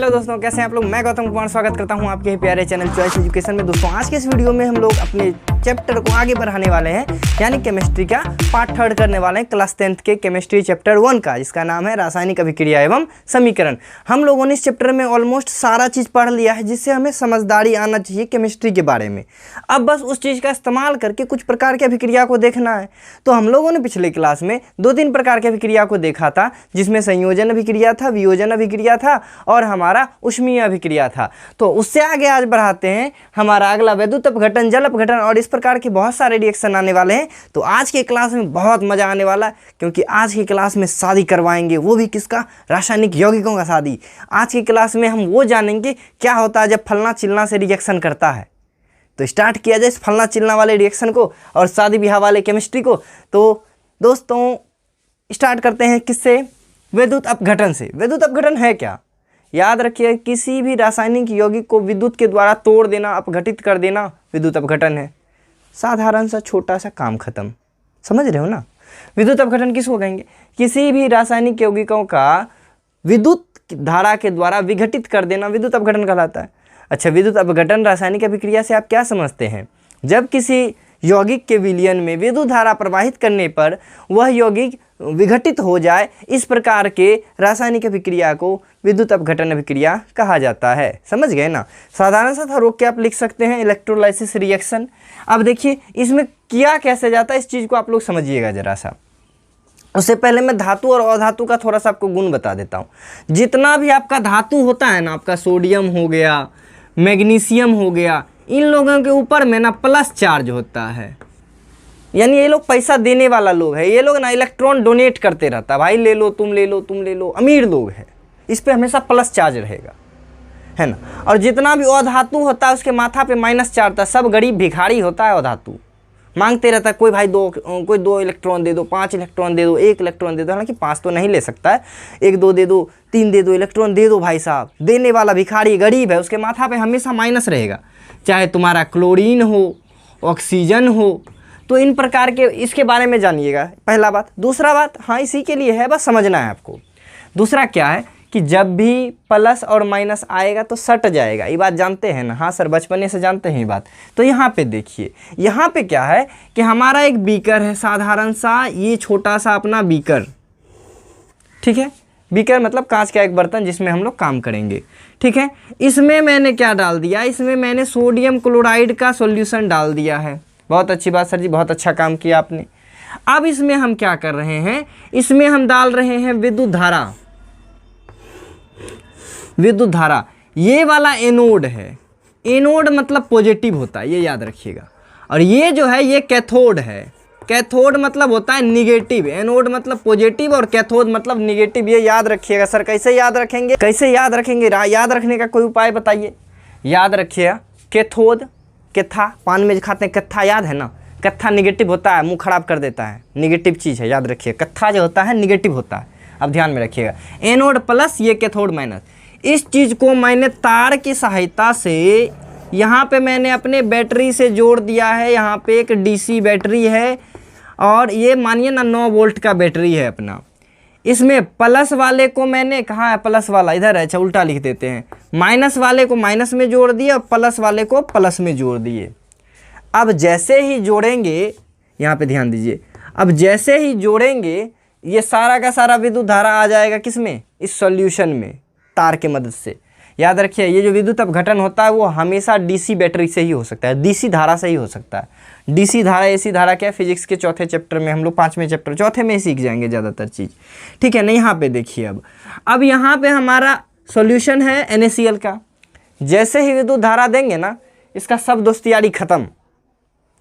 Hello दोस्तों, कैसे हैं आप लोग। मैं गौतम कुमार स्वागत करता हूं आपके प्यारे चैनल चॉइस एजुकेशन में। दोस्तों आज के इस वीडियो में हम लोग अपने चैप्टर को आगे बढ़ाने वाले हैं, यानी केमिस्ट्री का पार्ट 3 करने वाले हैं क्लास 10th के केमिस्ट्री चैप्टर 1 का, जिसका नाम है रासायनिक अभिक्रिया एवं समीकरण। हम लोगों ने इस चैप्टर में ऑलमोस्ट सारा चीज़ पढ़ लिया है, जिससे हमें समझदारी आना चाहिए केमिस्ट्री के बारे में। अब बस उस चीज़ का इस्तेमाल करके कुछ प्रकार की अभिक्रिया को देखना है। तो हम लोगों ने पिछले क्लास में 2-3 प्रकार की अभिक्रिया को देखा था, जिसमें संयोजन अभिक्रिया था, वियोजन अभिक्रिया था और हमारा ऊष्मीय अभिक्रिया था। तो उससे आगे आज बढ़ाते हैं हमारा अगला वैद्युत अपघटन, जल अपघटन और इस प्रकार के बहुत सारे रिएक्शन आने वाले हैं। तो आज के क्लास में बहुत मजा आने वाला है, क्योंकि आज की क्लास में शादी करवाएंगे, वो भी किसका, रासायनिक यौगिकों का शादी। आज की क्लास में हम वो जानेंगे क्या होता है जब फलना चिलना से रिएक्शन करता है। तो स्टार्ट किया जाए इस फलना चिलना वाले रिएक्शन को और शादी ब्याह वाले केमिस्ट्री को। तो दोस्तों स्टार्ट करते हैं किससे, वैद्युत अपघटन से। वैद्युत अपघटन है क्या, याद रखिए, किसी भी रासायनिक यौगिक को विद्युत के द्वारा तोड़ देना, अपघटित कर देना विद्युत अपघटन है। साधारण सा छोटा सा काम खत्म, समझ रहे हो ना। विद्युत अपघटन किसको कहेंगे, किसी भी रासायनिक यौगिकों का विद्युत धारा के द्वारा विघटित कर देना विद्युत अपघटन कहलाता है। अच्छा, विद्युत अपघटन रासायनिक अभिक्रिया से आप क्या समझते हैं, जब किसी यौगिक के विलयन में विद्युत धारा प्रवाहित करने पर वह यौगिक विघटित हो जाए, इस प्रकार के रासायनिक अभिक्रिया को विद्युत अपघटन अभिक्रिया कहा जाता है। समझ गए ना। साधारण सा था रोक के आप लिख सकते हैं इलेक्ट्रोलाइसिस रिएक्शन। अब देखिए इसमें किया कैसे जाता है, इस चीज़ को आप लोग समझिएगा जरा सा। उससे पहले मैं धातु और अधातु का थोड़ा सा आपको गुण बता देता हूँ। जितना भी आपका धातु होता है ना, आपका सोडियम हो गया, मैग्नीशियम हो गया, इन लोगों के ऊपर में ना प्लस चार्ज होता है, यानी ये लोग पैसा देने वाला लोग है। ये लोग ना इलेक्ट्रॉन डोनेट करते रहता है, भाई ले लो, तुम ले लो, तुम ले लो, अमीर लोग है, इस पे हमेशा प्लस चार्ज रहेगा, है ना। और जितना भी अधातु होता है उसके माथा पे माइनस चार्ज था। सब गरीब भिखारी होता है अधातु, मांगते रहता है, कोई भाई कोई 2 इलेक्ट्रॉन दे दो, 5 इलेक्ट्रॉन दे दो, 1 इलेक्ट्रॉन दे दो। हालांकि 5 तो नहीं ले सकता है, 1-2 दे दो, 3 दे दो, इलेक्ट्रॉन दे दो भाई साहब। देने वाला भिखारी गरीब है, उसके माथा पे हमेशा माइनस रहेगा, चाहे तुम्हारा क्लोरीन हो, ऑक्सीजन हो। तो इन प्रकार के इसके बारे में जानिएगा, पहला बात। दूसरा बात, हाँ इसी के लिए है, बस समझना है आपको। दूसरा क्या है कि जब भी प्लस और माइनस आएगा तो सट जाएगा, ये बात जानते हैं ना। हाँ सर, बचपने से जानते हैं ये बात। तो यहाँ पे देखिए, यहाँ पे क्या है कि हमारा एक बीकर है, साधारण सा ये छोटा सा अपना बीकर, ठीक है। बीकर मतलब कांच का एक बर्तन जिसमें हम लोग काम करेंगे, ठीक है। इसमें मैंने क्या डाल दिया, इसमें मैंने सोडियम क्लोराइड का सॉल्यूशन डाल दिया है। बहुत अच्छी बात सर जी, बहुत अच्छा काम किया आपने। अब इसमें हम क्या कर रहे हैं, इसमें हम डाल रहे हैं विद्युत धारा। विद्युत धारा, ये वाला एनोड है। एनोड मतलब पॉजिटिव होता है, ये याद रखिएगा। और ये जो है ये कैथोड है। कैथोड मतलब होता है निगेटिव। एनोड मतलब पॉजिटिव और कैथोड मतलब निगेटिव, ये याद रखिएगा। सर कैसे याद रखेंगे, कैसे याद रखेंगे, याद रखने का कोई उपाय बताइए। याद रखिएगा, कैथोड, कत्था, पान में खाते हैं कत्था, याद है ना। कत्था निगेटिव होता है, मुंह खराब कर देता है, निगेटिव चीज़ है, याद रखिए। कत्था जो होता है निगेटिव होता है, अब ध्यान में रखिएगा। एनोड प्लस, ये कैथोड माइनस। इस चीज़ को मैंने तार की सहायता से यहाँ पे मैंने अपने बैटरी से जोड़ दिया है। यहाँ पे एक डीसी बैटरी है और ये मानिए ना 9 वोल्ट का बैटरी है अपना। इसमें प्लस वाले को मैंने, कहाँ है प्लस वाला, इधर है, अच्छा उल्टा लिख देते हैं। माइनस वाले को माइनस में जोड़ दिए और प्लस वाले को प्लस में जोड़ दिए। अब जैसे ही जोड़ेंगे, यहाँ पे ध्यान दीजिए, अब जैसे ही जोड़ेंगे ये सारा का सारा विद्युत धारा आ जाएगा किसमें, इस सॉल्यूशन में, तार के मदद से। याद रखिए, ये जो विद्युत अपघटन होता है वो हमेशा डीसी बैटरी से ही हो सकता है, डीसी धारा से ही हो सकता है। डीसी धारा, एसी धारा क्या है, फिजिक्स के चौथे चैप्टर में हम लोग 5वें चैप्टर, चौथे में ही सीख जाएंगे ज़्यादातर चीज़, ठीक है ना। यहाँ पे देखिए, अब यहाँ पे हमारा सॉल्यूशन है NaCl का। जैसे ही विद्युत धारा देंगे ना, इसका सब दोस्तियारी खत्म।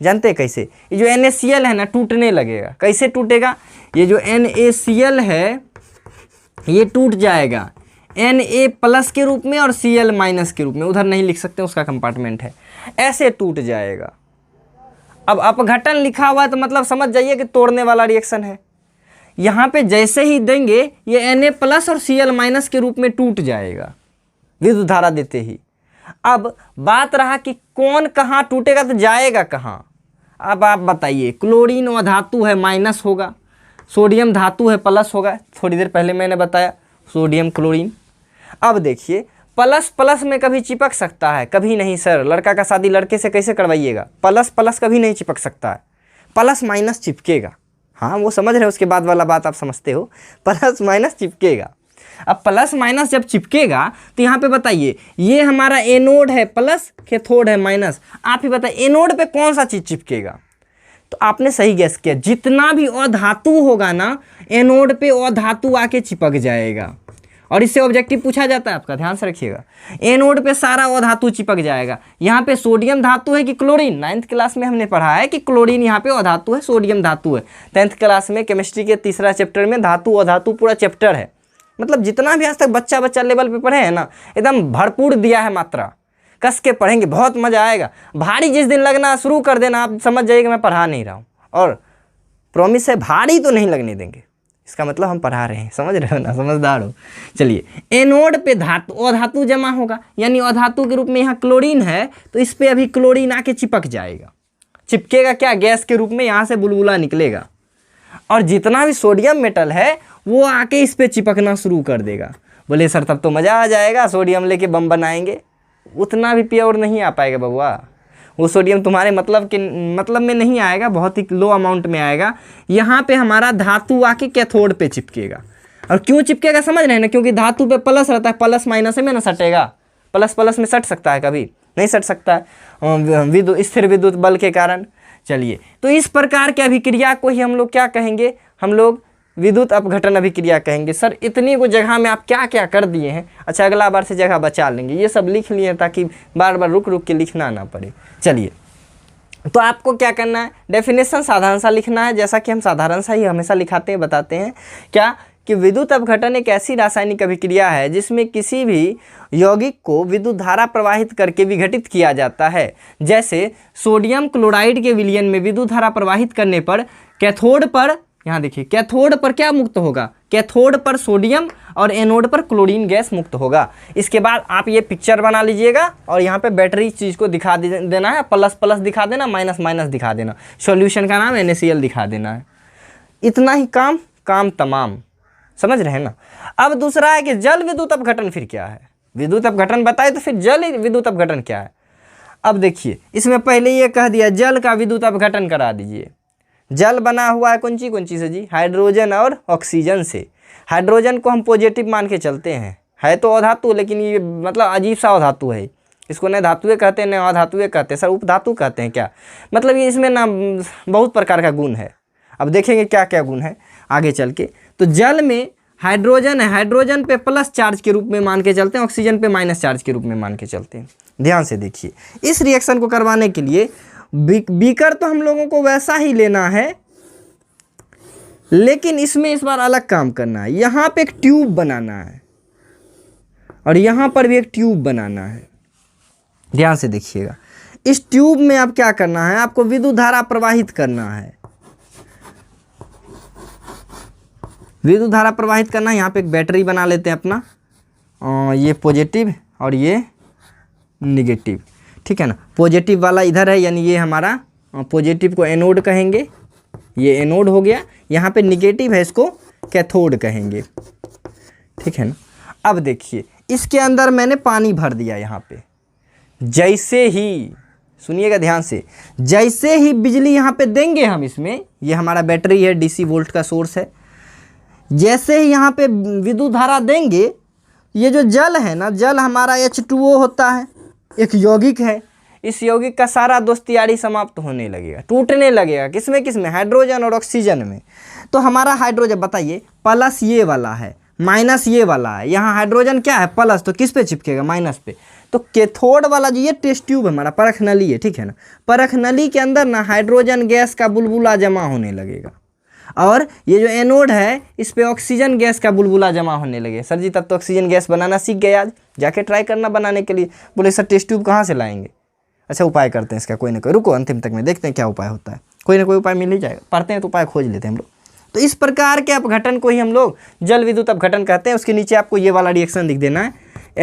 जानते हैं कैसे, ये जो NaCl है ना टूटने लगेगा। कैसे टूटेगा, ये जो NaCl है ये टूट जाएगा Na प्लस के रूप में और Cl माइनस के रूप में। उधर नहीं लिख सकते, उसका कंपार्टमेंट है, ऐसे टूट जाएगा। अब अपघटन लिखा हुआ है तो मतलब समझ जाइए कि तोड़ने वाला रिएक्शन है। यहाँ पे जैसे ही देंगे ये Na प्लस और Cl माइनस के रूप में टूट जाएगा विद्युत धारा देते ही। अब बात रहा कि कौन कहाँ टूटेगा तो जाएगा कहाँ। अब आप बताइए, क्लोरीन व धातु है माइनस होगा, सोडियम धातु है प्लस होगा। थोड़ी देर पहले मैंने बताया सोडियम क्लोरीन। अब देखिए प्लस प्लस में कभी चिपक सकता है? कभी नहीं सर। लड़का का शादी लड़के से कैसे करवाइएगा? प्लस प्लस कभी नहीं चिपक सकता है, प्लस माइनस चिपकेगा। हाँ वो समझ रहे हो, उसके बाद वाला बात आप समझते हो, प्लस माइनस चिपकेगा। अब प्लस माइनस जब चिपकेगा तो यहाँ पे बताइए, ये हमारा एनोड है प्लस, कैथोड है माइनस। आप ही बताइए एनोड पे कौन सा चीज़ चिपकेगा? तो आपने सही गैस किया, जितना भी अधातु होगा ना एनोड पे अधातु आके चिपक जाएगा। और इससे ऑब्जेक्टिव पूछा जाता है आपका, ध्यान से रखिएगा। एनोड पे सारा अधातु चिपक जाएगा। यहाँ पे सोडियम धातु है कि क्लोरीन? 9th क्लास में हमने पढ़ा है कि क्लोरीन यहाँ पे अधातु है, सोडियम धातु है। 10th क्लास में केमिस्ट्री के तीसरा चैप्टर में धातु अधातु पूरा चैप्टर है। मतलब जितना भी आज तक बच्चा लेवल पे पढ़े हैं ना, एकदम भरपूर दिया है मात्रा। कस के पढ़ेंगे, बहुत मज़ा आएगा। भारी जिस दिन लगना शुरू कर देना, आप समझ जाइए कि मैं पढ़ा नहीं रहा हूँ, और प्रॉमिस है भारी तो नहीं लगने देंगे। इसका मतलब हम पढ़ा रहे हैं, समझ रहे हो ना, समझदार हो। चलिए, एनोड पे धातु अधातु जमा होगा, यानी अधातु के रूप में यहाँ क्लोरीन है, तो इस पे अभी क्लोरीन आके चिपक जाएगा। चिपकेगा क्या? गैस के रूप में यहाँ से बुलबुला निकलेगा, और जितना भी सोडियम मेटल है वो आके इस पे चिपकना शुरू कर देगा। बोले सर तब तो मज़ा आ जाएगा, सोडियम लेके बम बनाएंगे। उतना भी प्योर नहीं आ पाएगा बबुआ, वो सोडियम तुम्हारे मतलब में नहीं आएगा, बहुत ही लो अमाउंट में आएगा। यहाँ पे हमारा धातु आके कैथोड पे चिपकेगा। और क्यों चिपकेगा समझ रहे हैं ना? क्योंकि धातु पे प्लस रहता है, प्लस माइनस में ना सटेगा। प्लस प्लस में सट सकता है? कभी नहीं सट सकता है, स्थिर विद्युत बल के कारण। चलिए, तो इस प्रकार के अभिक्रिया को ही हम लोग क्या कहेंगे? हम लोग विद्युत अपघटन अभिक्रिया कहेंगे। सर इतनी को जगह में आप क्या क्या कर दिए हैं? अच्छा, अगला बार से जगह बचा लेंगे, ये सब लिख लिए ताकि बार बार रुक रुक के लिखना ना पड़े। चलिए, तो आपको क्या करना है? डेफिनेशन साधारण सा लिखना है, जैसा कि हम साधारण सा ही हमेशा लिखाते हैं, बताते हैं क्या कि विद्युत अपघटन एक ऐसी रासायनिक अभिक्रिया है जिसमें किसी भी यौगिक को विद्युत धारा प्रवाहित करके विघटित किया जाता है। जैसे सोडियम क्लोराइड के विलयन में विद्युत धारा प्रवाहित करने पर कैथोड पर, यहाँ देखिए, कैथोड पर क्या मुक्त होगा? कैथोड पर सोडियम और एनोड पर क्लोरीन गैस मुक्त होगा। इसके बाद आप ये पिक्चर बना लीजिएगा और यहाँ पे बैटरी चीज़ को दिखा देना है, प्लस प्लस दिखा देना, माइनस माइनस दिखा देना, सॉल्यूशन का नाम NaCl दिखा देना है। इतना ही काम तमाम। समझ रहे हैं ना? अब दूसरा है कि जल विद्युत अपघटन फिर क्या है? विद्युत अपघटन बताए तो फिर जल विद्युत अपघटन क्या है? अब देखिए, इसमें पहले ये कह दिया जल का विद्युत अपघटन करा दीजिए। जल बना हुआ है कौन सी से जी? हाइड्रोजन और ऑक्सीजन से। हाइड्रोजन को हम पॉजिटिव मान के चलते हैं, है तो अधातु, लेकिन ये मतलब अजीब सा अधातु है। इसको न धातुएं कहते हैं न अधातुएं कहते हैं, सर उपधातु कहते हैं क्या? मतलब ये इसमें ना बहुत प्रकार का गुण है। अब देखेंगे क्या क्या गुण है आगे चल के। तो जल में हाइड्रोजन है, हाइड्रोजन पे प्लस चार्ज के रूप में मान के चलते हैं, ऑक्सीजन पे माइनस चार्ज के रूप में मान के चलते हैं। ध्यान से देखिए, इस रिएक्शन को करवाने के लिए बीकर तो हम लोगों को वैसा ही लेना है, लेकिन इसमें इस बार अलग काम करना है। यहाँ पे एक ट्यूब बनाना है और यहाँ पर भी एक ट्यूब बनाना है। ध्यान से देखिएगा, इस ट्यूब में अब क्या करना है? आपको विद्युत धारा प्रवाहित करना है। विद्युत धारा प्रवाहित करना है। यहाँ पे एक बैटरी बना लेते हैं अपना, ये पॉजिटिव और ये निगेटिव, ठीक है ना? पॉजिटिव वाला इधर है, यानी ये हमारा पॉजिटिव को एनोड कहेंगे, ये एनोड हो गया। यहाँ पे निगेटिव है, इसको कैथोड कहेंगे, ठीक है ना? अब देखिए, इसके अंदर मैंने पानी भर दिया। यहाँ पे जैसे ही, सुनिएगा ध्यान से, जैसे ही बिजली यहाँ पे देंगे हम इसमें, ये हमारा बैटरी है, DC वोल्ट का सोर्स है। जैसे ही यहाँ पे विद्युत धारा देंगे, ये जो जल है ना, जल हमारा H2O होता है, एक यौगिक है। इस यौगिक का सारा दोस्तियारी समाप्त होने लगेगा, टूटने लगेगा। किसमें? हाइड्रोजन और ऑक्सीजन में। तो हमारा हाइड्रोजन बताइए, प्लस ये वाला है, माइनस ये वाला है। यहाँ हाइड्रोजन क्या है? प्लस, तो किस पे चिपकेगा? माइनस पे। तो कैथोड वाला जो ये टेस्ट ट्यूब हमारा परख नली है, ठीक है ना? परख नली के अंदर ना हाइड्रोजन गैस का बुलबुला जमा होने लगेगा, और ये जो एनोड है इस पे ऑक्सीजन गैस का बुलबुला जमा होने लगे। सर जी तब तो ऑक्सीजन गैस बनाना सीख गए, आज जाके ट्राई करना बनाने के लिए। बोले सर टेस्ट ट्यूब कहाँ से लाएंगे? अच्छा, उपाय करते हैं इसका, कोई ना कोई, रुको अंतिम तक में देखते हैं क्या उपाय होता है। कोई ना कोई उपाय मिल ही जाएगा, पढ़ते हैं तो उपाय खोज लेते हैं हम लोग। तो इस प्रकार के अपघटन को ही हम लोग जल विद्युत अपघटन कहते हैं। उसके नीचे आपको ये वाला रिएक्शन लिख देना है।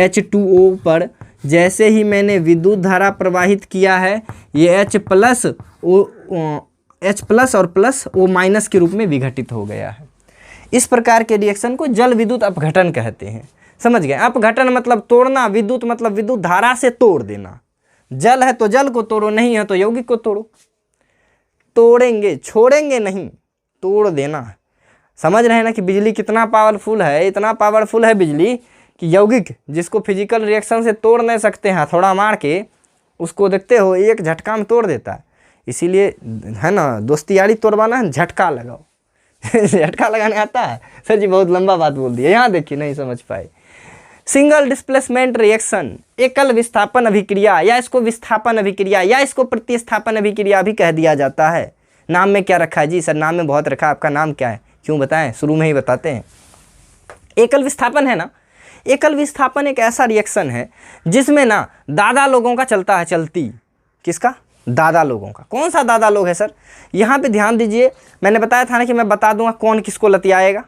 H2O पर जैसे ही मैंने विद्युत धारा प्रवाहित किया है, ये H प्लस और प्लस O माइनस के रूप में विघटित हो गया है। इस प्रकार के रिएक्शन को जल विद्युत अपघटन कहते हैं। समझ गए। अपघटन मतलब तोड़ना, विद्युत मतलब विद्युत धारा से तोड़ देना। जल है तो जल को तोड़ो, नहीं है तो यौगिक को तोड़ो। तोड़ेंगे, छोड़ेंगे नहीं, तोड़ देना। समझ रहे हैं ना कि बिजली कितना पावरफुल है, इतना पावरफुल है बिजली कि यौगिक जिसको फिजिकल रिएक्शन से तोड़ नहीं सकते हैं, हथौड़ा मार के उसको देखते हो एक झटका में तोड़ देता है। इसीलिए है ना, दोस्ती यारी तोड़वाना है, झटका लगाओ। झटका लगाने आता है सर जी, बहुत लंबा बात बोल दिया। यहाँ देखिए नहीं समझ पाए। सिंगल डिस्प्लेसमेंट रिएक्शन, एकल विस्थापन अभिक्रिया, या इसको विस्थापन अभिक्रिया या इसको प्रतिस्थापन अभिक्रिया भी कह दिया जाता है। नाम में क्या रखा है जी? सर नाम में बहुत रखा है। आपका नाम क्या है? क्यों बताएं, शुरू में ही बताते हैं। एकल विस्थापन है ना, एकल विस्थापन एक ऐसा रिएक्शन है जिसमें ना दादा लोगों का चलता है, चलती। किसका? दादा लोगों का। कौन सा दादा लोग है सर? यहाँ पे ध्यान दीजिए, मैंने बताया था ना कि मैं बता दूंगा कौन किसको लतियाएगा,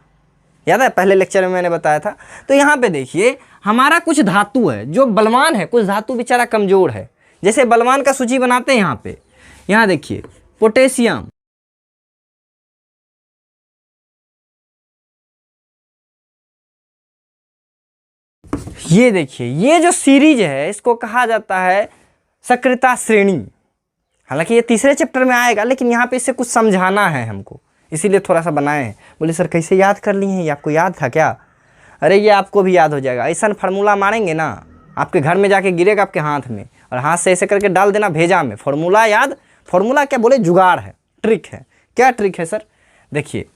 याद है पहले लेक्चर में मैंने बताया था। तो यहाँ पे देखिए, हमारा कुछ धातु है जो बलवान है, कुछ धातु बेचारा कमजोर है। जैसे बलवान का सूची बनाते हैं यहाँ पे, यहाँ देखिए पोटेशियम, ये देखिए ये जो सीरीज है इसको कहा जाता है सक्रियता श्रेणी। हालांकि ये तीसरे चैप्टर में आएगा, लेकिन यहाँ पे इससे कुछ समझाना है हमको, इसीलिए थोड़ा सा बनाए हैं। बोले सर कैसे याद कर लिए हैं, ये आपको याद था क्या? अरे ये आपको भी याद हो जाएगा। ऐसा फार्मूला मारेंगे ना, आपके घर में जाके गिरेगा आपके हाथ में, और हाथ से ऐसे करके डाल देना भेजा में। फार्मूला याद, फार्मूला क्या बोले, जुगाड़ है, ट्रिक है। क्या ट्रिक है सर? देखिए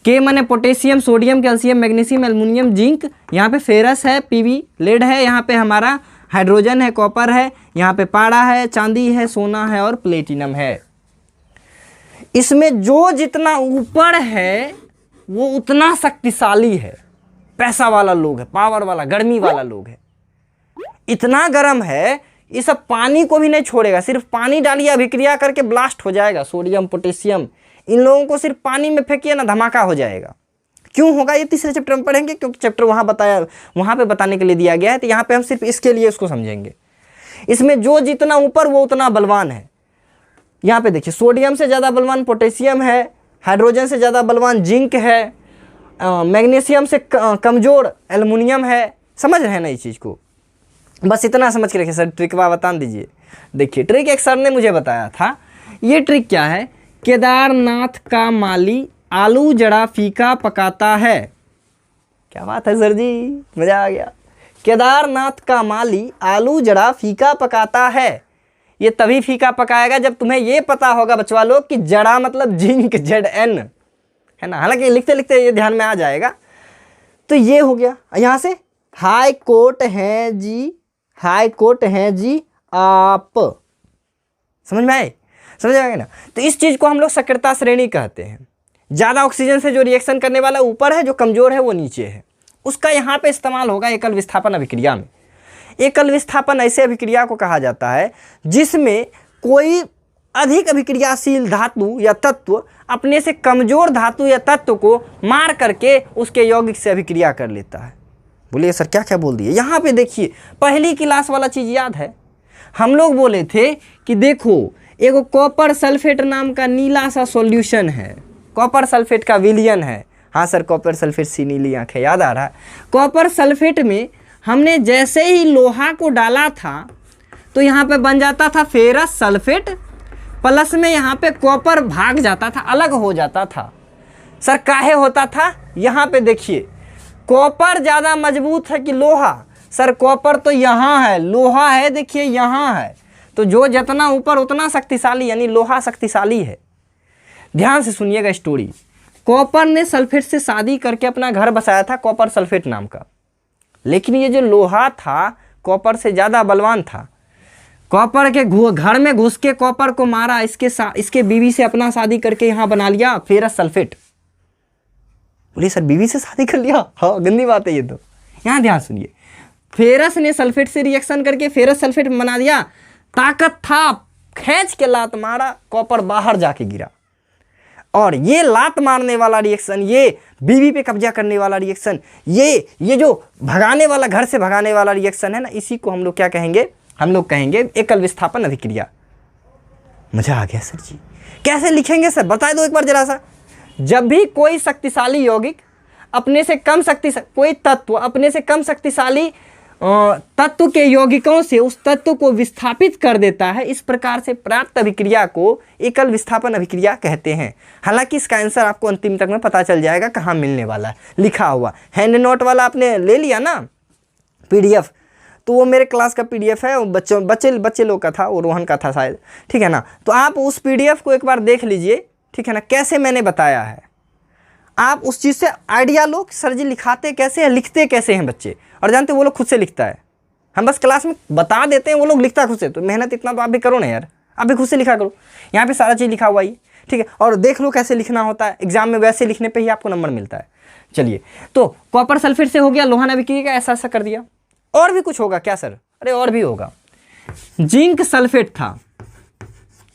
के माने potassium, sodium, calcium, magnesium, aluminium, zinc, यहाँ पे फेरस है, पीवी, लेड है, यहाँ पे हमारा हाइड्रोजन है, कॉपर है, यहाँ पे पारा है, चांदी है, सोना है और प्लेटिनम है। इसमें जो जितना ऊपर है वो उतना शक्तिशाली है, पैसा वाला लोग है, पावर वाला, गर्मी वाला लोग है। इतना गर्म है ये सब पानी को भी नहीं छोड़ेगा, सिर्फ पानी डालिए अभिक्रिया करके ब्लास्ट हो जाएगा। सोडियम, पोटेशियम, इन लोगों को सिर्फ पानी में फेंकिए ना, धमाका हो जाएगा। क्यों होगा ये तीसरे चैप्टर में पढ़ेंगे, क्योंकि चैप्टर वहाँ बताया, वहाँ पे बताने के लिए दिया गया है। तो यहाँ पे हम सिर्फ इसके लिए उसको समझेंगे। इसमें जो जितना ऊपर वो उतना बलवान है। यहाँ पे देखिए सोडियम से ज़्यादा बलवान पोटेशियम है, हाइड्रोजन से ज़्यादा बलवान जिंक है, मैग्नीशियम से कमज़ोर एल्युमिनियम है। समझ रहे हैं ना इस चीज़ को? बस इतना समझ के रखिए। सर ट्रिक बता दीजिए। देखिए ट्रिक एक सर ने मुझे बताया था। ये ट्रिक क्या है? केदारनाथ का माली आलू जड़ा फीका पकाता है। क्या बात है सर जी, मज़ा आ गया। केदारनाथ का माली आलू जड़ा फीका पकाता है। ये तभी फीका पकाएगा जब तुम्हें ये पता होगा बचवा लोग कि जड़ा मतलब जिंक, ZN है ना। हालांकि लिखते लिखते ये ध्यान में आ जाएगा। तो ये हो गया। यहाँ से हाई कोर्ट हैं जी, हाई कोर्ट हैं जी आप। समझ में आए? समझ आएगा ना। तो इस चीज़ को हम लोग सक्रियता श्रेणी कहते हैं। ज़्यादा ऑक्सीजन से जो रिएक्शन करने वाला ऊपर है, जो कमज़ोर है वो नीचे है। उसका यहाँ पे इस्तेमाल होगा एकल विस्थापन अभिक्रिया में। एकल विस्थापन ऐसे अभिक्रिया को कहा जाता है जिसमें कोई अधिक अभिक्रियाशील धातु या तत्व अपने से कमज़ोर धातु या तत्व को मार करके उसके यौगिक से अभिक्रिया कर लेता है। बोलिए सर क्या क्या बोल दिए? यहाँ पे देखिए पहली क्लास वाला चीज़ याद है? हम लोग बोले थे कि देखो एक कॉपर सल्फेट नाम का नीला सा सॉल्यूशन है, कॉपर सल्फेट का विलयन है। हाँ सर कॉपर सल्फेट सी नीली आँख है, याद आ रहा है। कॉपर सल्फेट में हमने जैसे ही लोहा को डाला था तो यहाँ पे बन जाता था फेरस सल्फेट, प्लस में यहाँ पे कॉपर भाग जाता था, अलग हो जाता था। सर काहे होता था? यहाँ पे देखिए कॉपर ज़्यादा मजबूत है कि लोहा? सर कॉपर तो यहाँ है, लोहा है देखिए यहाँ है। तो जो जितना ऊपर उतना शक्तिशाली, यानी लोहा शक्तिशाली है। ध्यान से सुनिएगा स्टोरी। कॉपर ने सल्फेट से शादी करके अपना घर बसाया था, कॉपर सल्फेट नाम का। लेकिन ये जो लोहा था कॉपर से ज़्यादा बलवान था। कॉपर के घर में घुस के कॉपर को मारा, इसके बीवी से अपना शादी करके यहाँ बना लिया फेरस सल्फेट। बोलिए सर बीवी से शादी कर लिया? हाँ गंदी बात है ये तो। यहाँ ध्यान सुनिए, फेरस ने सल्फेट से रिएक्शन करके फेरस सल्फेट बना दिया। ताकत था, खींच के लात मारा, कॉपर बाहर जाके गिरा। और ये लात मारने वाला रिएक्शन, ये बीवी पे कब्जा करने वाला रिएक्शन, ये जो भगाने वाला, घर से भगाने वाला रिएक्शन है ना, इसी को हम लोग क्या कहेंगे? हम लोग कहेंगे एकल विस्थापन अभिक्रिया। मजा आ गया सर जी। कैसे लिखेंगे सर? बता दो एक बार जरा सा। जब भी कोई शक्तिशाली यौगिक अपने से कम शक्तिशाली कोई तत्व अपने से कम शक्तिशाली तत्व के यौगिकों से उस तत्व को विस्थापित कर देता है। इस प्रकार से प्राप्त अभिक्रिया को एकल विस्थापन अभिक्रिया कहते हैं। हालांकि इसका आंसर आपको अंतिम तक में पता चल जाएगा कहाँ मिलने वाला है, लिखा हुआ। हैंड नोट वाला आपने ले लिया ना PDF, तो वो मेरे क्लास का PDF है, वो बच्चे लोग का था, वो रोहन का था शायद, ठीक है ना। तो आप उस PDF को एक बार देख लीजिए, ठीक है ना, कैसे मैंने बताया है। आप उस चीज़ से आइडिया लो कि सर जी लिखाते कैसे हैं, लिखते कैसे हैं बच्चे। और जानते वो लोग खुद से लिखता है, हम बस क्लास में बता देते हैं, वो लोग लिखता खुद से। तो मेहनत इतना तो आप भी करो ना यार, आप भी खुद से लिखा करो। यहाँ पे सारा चीज़ लिखा हुआ ही, ठीक है। और देख लो कैसे लिखना होता है, एग्जाम में वैसे लिखने पे ही आपको नंबर मिलता है। चलिए, तो कॉपर सल्फेट से हो गया, लोहा अभिक्रिया का ऐसा ऐसा कर दिया। और भी कुछ होगा क्या सर? अरे और भी होगा। जिंक सल्फेट था,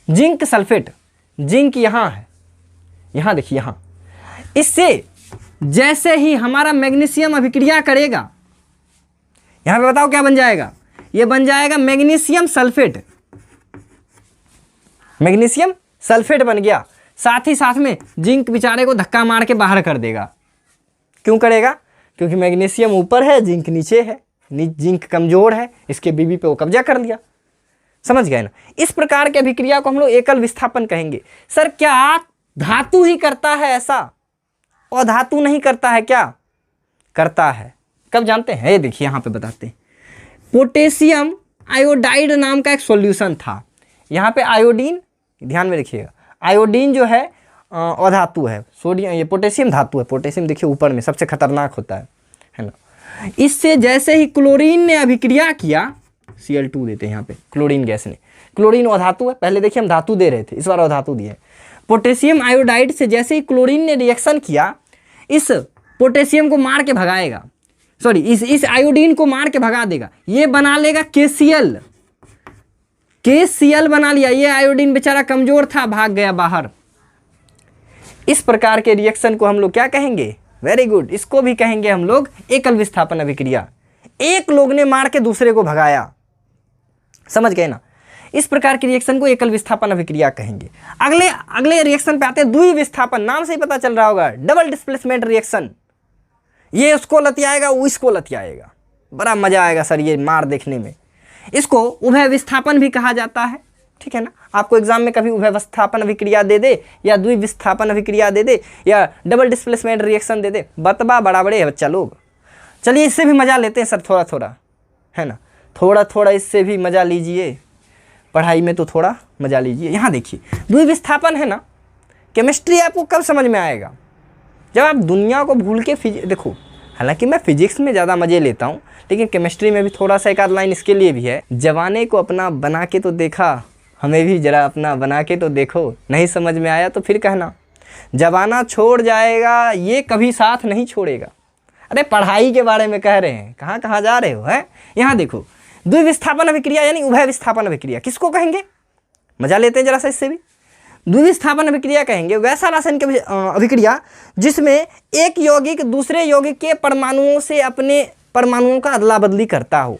जिंक सल्फेट, जिंक यहाँ है, यहाँ देखिए यहाँ। इससे जैसे ही हमारा मैग्नीशियम अभिक्रिया करेगा, यहां पे बताओ क्या बन जाएगा? ये बन जाएगा मैग्नीशियम सल्फेट। मैग्नीशियम सल्फेट बन गया। साथ ही साथ में जिंक बेचारे को धक्का मार के बाहर कर देगा। क्यों करेगा? क्योंकि मैग्नीशियम ऊपर है, जिंक नीचे है, जिंक कमजोर है, इसके बीबी पे वो कब्जा कर लिया। समझ गए ना? इस प्रकार की अभिक्रिया को हम लोग एकल विस्थापन कहेंगे। सर क्या धातु ही करता है ऐसा और धातु नहीं करता है? क्या करता है, कब जानते हैं? ये देखिए यहाँ पे बताते हैं। पोटेशियम आयोडाइड नाम का एक सॉल्यूशन था। यहाँ पे आयोडीन, ध्यान में रखिएगा, आयोडीन जो है अधातु है, सोडियम, ये पोटेशियम धातु है। पोटेशियम देखिए ऊपर में सबसे खतरनाक होता है ना। इससे जैसे ही क्लोरीन ने अभिक्रिया किया, Cl2 देते हैं यहाँ पे, क्लोरीन गैस ने, क्लोरीन अधातु है, पहले देखिए हम धातु दे रहे थे, इस बार अधातु दिए। पोटेशियम आयोडाइड से जैसे ही क्लोरीन ने रिएक्शन किया, इस पोटेशियम को मार के भगाएगा, सॉरी इस आयोडीन को मार के भगा देगा। ये बना लेगा KCl, KCl बना लिया। ये आयोडीन बेचारा कमजोर था, भाग गया बाहर। इस प्रकार के रिएक्शन को हम लोग क्या कहेंगे? वेरी गुड, इसको भी कहेंगे हम लोग एकल विस्थापन अभिक्रिया। एक लोग ने मार के दूसरे को भगाया, समझ गए ना? इस प्रकार की रिएक्शन को एकल विस्थापन अभिक्रिया कहेंगे। अगले रिएक्शन पे आते हैं द्वि विस्थापन। नाम से ही पता चल रहा होगा, डबल डिस्प्लेसमेंट रिएक्शन। ये उसको लतियाएगा, वो इसको लतियाएगा, बड़ा मजा आएगा सर ये मार देखने में। इसको उभय विस्थापन भी कहा जाता है, ठीक है ना। आपको एग्जाम में कभी उभय विस्थापन अभिक्रिया दे दे या द्वि विस्थापन अभिक्रिया दे दे या डबल डिस्प्लेसमेंट रिएक्शन दे दे, बतबा बड़ा बड़े है बच्चा लोग। चलिए इससे भी मजा लेते हैं सर, थोड़ा थोड़ा, है ना, थोड़ा थोड़ा इससे भी मजा लीजिए। पढ़ाई में तो थोड़ा मजा लीजिए। यहाँ देखिए द्वि विस्थापन है ना, केमिस्ट्री आपको कब समझ में आएगा? जब आप दुनिया को भूल के देखो, हालांकि मैं फिजिक्स में ज़्यादा मज़े लेता हूँ, लेकिन केमिस्ट्री में भी थोड़ा सा एक आध लाइन इसके लिए भी है। जवाने को अपना बना के तो देखा, हमें भी ज़रा अपना बना के तो देखो, नहीं समझ में आया तो फिर कहना। जवाना छोड़ जाएगा, ये कभी साथ नहीं छोड़ेगा। अरे पढ़ाई के बारे में कह रहे हैं, कहाँ कहाँ जा रहे हो? है यहाँ देखो, द्विविस्थापन अभिक्रिया यानी उभय विस्थापन अभिक्रिया किसको कहेंगे? मजा लेते हैं जरा सा इससे भी। द्विविस्थापन अभिक्रिया कहेंगे वैसा रासायनिक अभिक्रिया जिसमें एक यौगिक दूसरे यौगिक के परमाणुओं से अपने परमाणुओं का अदला बदली करता हो।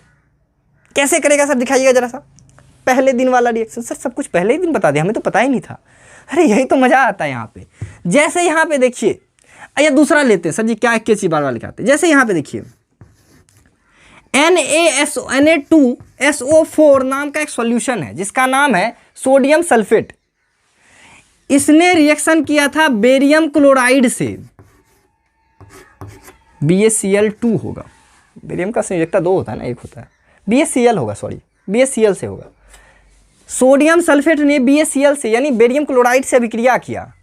कैसे करेगा सर, दिखाइएगा जरा सा। पहले दिन वाला रिएक्शन। सर सब कुछ पहले ही दिन बता दिया, हमें तो पता ही नहीं था। अरे यही तो मजा आता है यहाँ पे। जैसे यहाँ पे देखिए, या दूसरा लेते हैं सर जी, क्या एक बार वाले लिखाते हैं। जैसे यहाँ पे देखिए Na2SO4 नाम का एक सॉल्यूशन है जिसका नाम है सोडियम सल्फेट। इसने रिएक्शन किया था बेरियम क्लोराइड से, BaCl2 होगा। बेरियम का संयोजकता 2 होता है ना, 1 होता है। BaCl होगा, सॉरी BaCl से होगा। सोडियम सल्फेट ने BaCl से यानी बेरियम क्लोराइड से अभिक्रिया किया,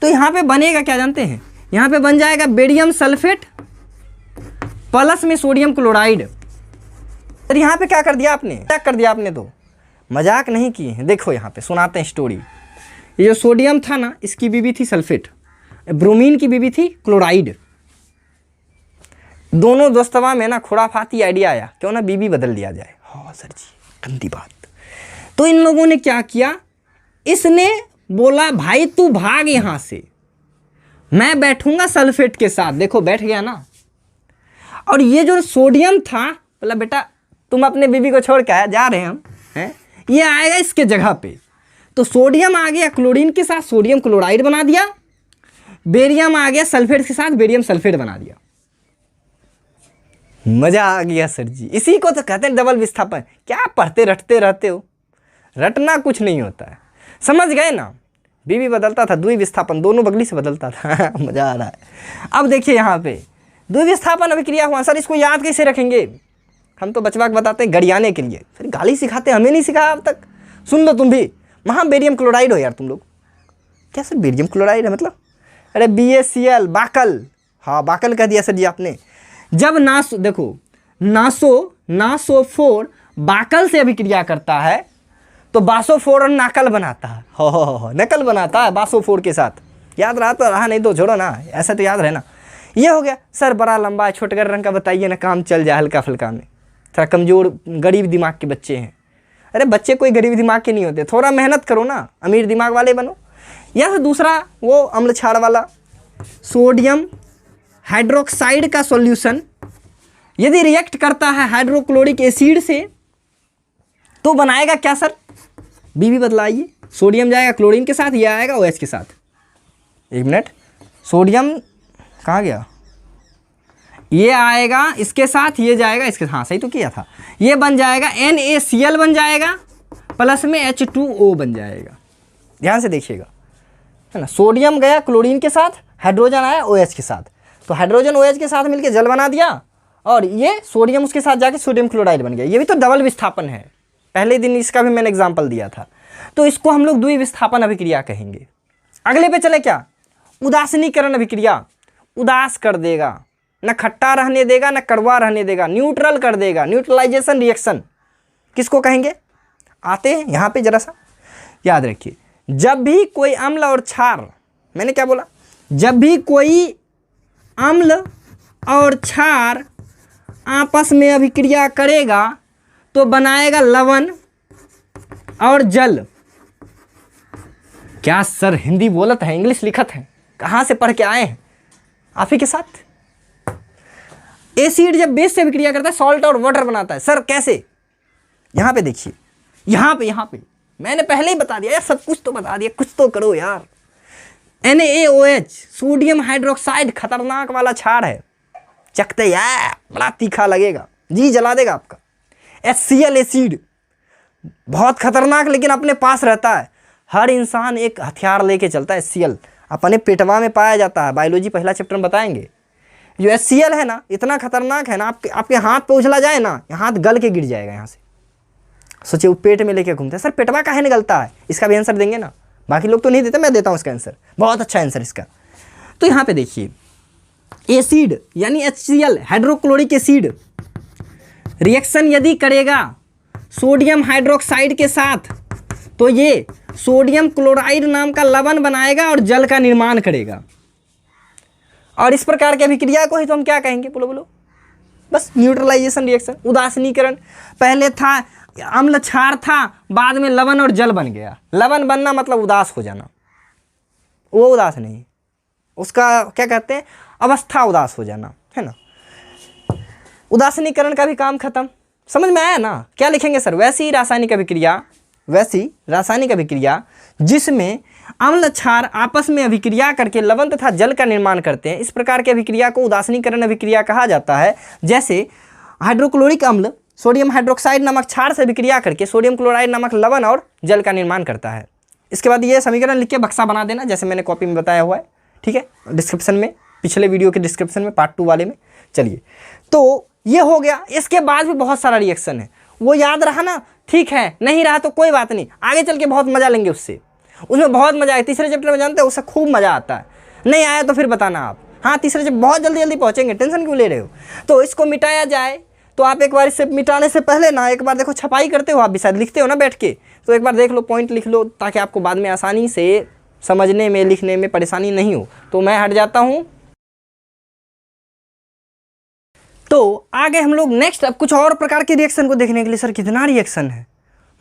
तो यहाँ पे बनेगा क्या जानते हैं? यहाँ पे बन जाएगा बेरियम सल्फेट प्लस में सोडियम क्लोराइड। तो यहाँ पे क्या कर दिया आपने? क्या कर दिया आपने? तो मजाक नहीं किए हैं। देखो यहाँ पे सुनाते हैं स्टोरी। ये जो सोडियम था ना, इसकी बीबी थी सल्फेट, ब्रोमीन की बीबी थी क्लोराइड। दोनों दोस्तवा में ना खुराफाती आइडिया आया, क्यों ना बीबी बदल दिया जाए। हाँ सर जी, गंदी बात। तो इन लोगों ने क्या किया, इसने बोला भाई तू भाग यहाँ से, मैं बैठूंगा सल्फेट के साथ। देखो बैठ गया ना। और ये जो सोडियम था, बोला बेटा तुम अपने बीबी को छोड़ के जा रहे हम हैं, ये आएगा इसके जगह पे। तो सोडियम आ गया क्लोरीन के साथ, सोडियम क्लोराइड बना दिया। बेरियम आ गया सल्फेट के साथ, बेरियम सल्फेट बना दिया। मजा आ गया सर जी, इसी को तो कहते हैं डबल विस्थापन। क्या पढ़ते रटते रहते हो, रटना कुछ नहीं होता है, समझ गए ना। बीबी बदलता था, द्वि विस्थापन दोनों बगली से बदलता था। मजा आ रहा है। अब देखिए यहाँ पे द्वि विस्थापन अभिक्रिया हुआ। सर इसको याद कैसे रखेंगे, हम तो बचवा के बताते हैं गरियाने के लिए, फिर गाली सिखाते, हमें नहीं सिखाया अब तक। सुन लो तुम भी, वहाँ बेरियम क्लोराइड हो यार तुम लोग। क्या सर बेरियम क्लोराइड है मतलब, अरे BaCl बाकल, हाँ बाकल कह दिया सर जी आपने। जब देखो नासोफोर बाकल से अभिक्रिया करता है तो बासोफोर और नाकल बनाता है, हो नकल बनाता है बासोफोर के साथ। याद रहा तो रहा, नहीं तो छोड़ो ना, ऐसा तो याद रहना। ये हो गया सर, बड़ा लंबा छोटगर रंग का बताइए ना, काम चल जाए हल्का फुल्का में। थोड़ा कमज़ोर गरीब दिमाग के बच्चे हैं, अरे बच्चे कोई गरीब दिमाग के नहीं होते, थोड़ा मेहनत करो ना, अमीर दिमाग वाले बनो। या फिर दूसरा वो अम्ल क्षार वाला सोडियम हाइड्रोक्साइड का सॉल्यूशन यदि रिएक्ट करता है हाइड्रोक्लोरिक एसिड से तो बनाएगा क्या सर, बीबी बदलाइए। सोडियम जाएगा क्लोरीन के साथ, ये आएगा OH के साथ। एक मिनट, सोडियम कहाँ गया, ये आएगा इसके साथ, ये जाएगा इसके, हाँ सही तो किया था। ये बन जाएगा NaCl बन जाएगा, प्लस में H2O बन जाएगा। ध्यान से देखिएगा, है ना। सोडियम गया क्लोरीन के साथ, हाइड्रोजन आया OH के साथ, तो हाइड्रोजन OH के साथ मिलकर जल बना दिया, और ये सोडियम उसके साथ जाके सोडियम क्लोराइड बन गया। ये भी तो डबल विस्थापन है, पहले दिन इसका भी मैंने एग्जाम्पल दिया था। तो इसको हम लोग द्वि विस्थापन अभिक्रिया कहेंगे। अगले पे चले, क्या उदासीनीकरण अभिक्रिया। उदास कर देगा, न खट्टा रहने देगा न कड़वा रहने देगा, न्यूट्रल कर देगा, न्यूट्रलाइजेशन रिएक्शन किसको कहेंगे। आते हैं यहाँ पे, जरा सा याद रखिए। जब भी कोई अम्ल और क्षार, मैंने क्या बोला, जब भी कोई अम्ल और क्षार आपस में अभिक्रिया करेगा तो बनाएगा लवण और जल। क्या सर हिंदी बोलत है, इंग्लिश लिखत है, कहाँ से पढ़ के आए हैं आप ही के साथ। एसिड जब बेस से अभिक्रिया करता है सॉल्ट और वाटर बनाता है। सर कैसे, यहाँ पे देखिए, यहाँ पे मैंने पहले ही बता दिया यार, सब कुछ तो बता दिया, कुछ तो करो यार। NaOH सोडियम हाइड्रोक्साइड खतरनाक वाला क्षार है, चखते यार बड़ा तीखा लगेगा, जी जला देगा आपका। HCl एसिड बहुत खतरनाक, लेकिन अपने पास रहता है। हर इंसान एक हथियार लेके चलता है। HCl अपने पेटवा में पाया जाता है, बायोलॉजी पहला चैप्टर में बताएंगे। जो HCl है ना, इतना खतरनाक है ना, आपके हाथ पे उछला जाए ना, हाथ गल के गिर जाएगा यहाँ से। सोचिए वो पेट में लेके घूमते हैं। सर पेटवा काहे निकलता है, इसका भी आंसर देंगे ना, बाकी लोग तो नहीं देते, मैं देता हूँ इसका आंसर, बहुत अच्छा आंसर इसका। तो यहाँ पे देखिए, एसिड यानी HCl हाइड्रोक्लोरिक एसिड रिएक्शन यदि करेगा सोडियम हाइड्रोक्साइड के साथ तो ये सोडियम क्लोराइड नाम का लवण बनाएगा और जल का निर्माण करेगा। और इस प्रकार की अभिक्रिया को ही तो हम क्या कहेंगे, बोलो बोलो, बस न्यूट्रलाइजेशन रिएक्शन। उदासीनीकरण, पहले था अम्ल क्षार था, बाद में लवण और जल बन गया। लवण बनना मतलब उदास हो जाना, वो उदास नहीं, उसका क्या कहते हैं, अवस्था उदास हो जाना, है ना। उदासीनीकरण का भी काम खत्म, समझ में आया ना। क्या लिखेंगे सर, वैसी रासायनिक अभिक्रिया जिसमें अम्ल क्षार आपस में अभिक्रिया करके लवण तथा जल का निर्माण करते हैं, इस प्रकार की अभिक्रिया को उदासीनीकरण अभिक्रिया कहा जाता है। जैसे हाइड्रोक्लोरिक अम्ल सोडियम हाइड्रोक्साइड नामक क्षार से अभिक्रिया करके सोडियम क्लोराइड नामक लवण और जल का निर्माण करता है। इसके बाद ये समीकरण लिख के बक्सा बना देना, जैसे मैंने कॉपी में बताया हुआ है, ठीक है, डिस्क्रिप्शन में, पिछले वीडियो के डिस्क्रिप्शन में पार्ट 2 वाले में। चलिए, तो ये हो गया। इसके बाद भी बहुत सारा रिएक्शन है, वो याद रहा ना, ठीक है, नहीं रहा तो कोई बात नहीं, आगे चल के बहुत मजा लेंगे उससे, उसमें बहुत मजा आए। तीसरे चैप्टर में जानते हैं उससे खूब मजा आता है, नहीं आया तो फिर बताना आप। हाँ, तीसरे चैप्टर बहुत जल्दी पहुंचेंगे, टेंशन क्यों ले रहे हो। तो इसको मिटाया जाए तो आप एक बार इसे मिटाने से पहले ना एक बार देखो, छपाई करते हो आप भी, शायद लिखते हो ना बैठ के, तो एक बार देख लो, पॉइंट लिख लो, ताकि आपको बाद में आसानी से समझने में लिखने में परेशानी नहीं हो। तो मैं हट जाता हूँ। तो आगे हम लोग नेक्स्ट अब कुछ और प्रकार के रिएक्शन को देखने के लिए। सर कितना रिएक्शन है,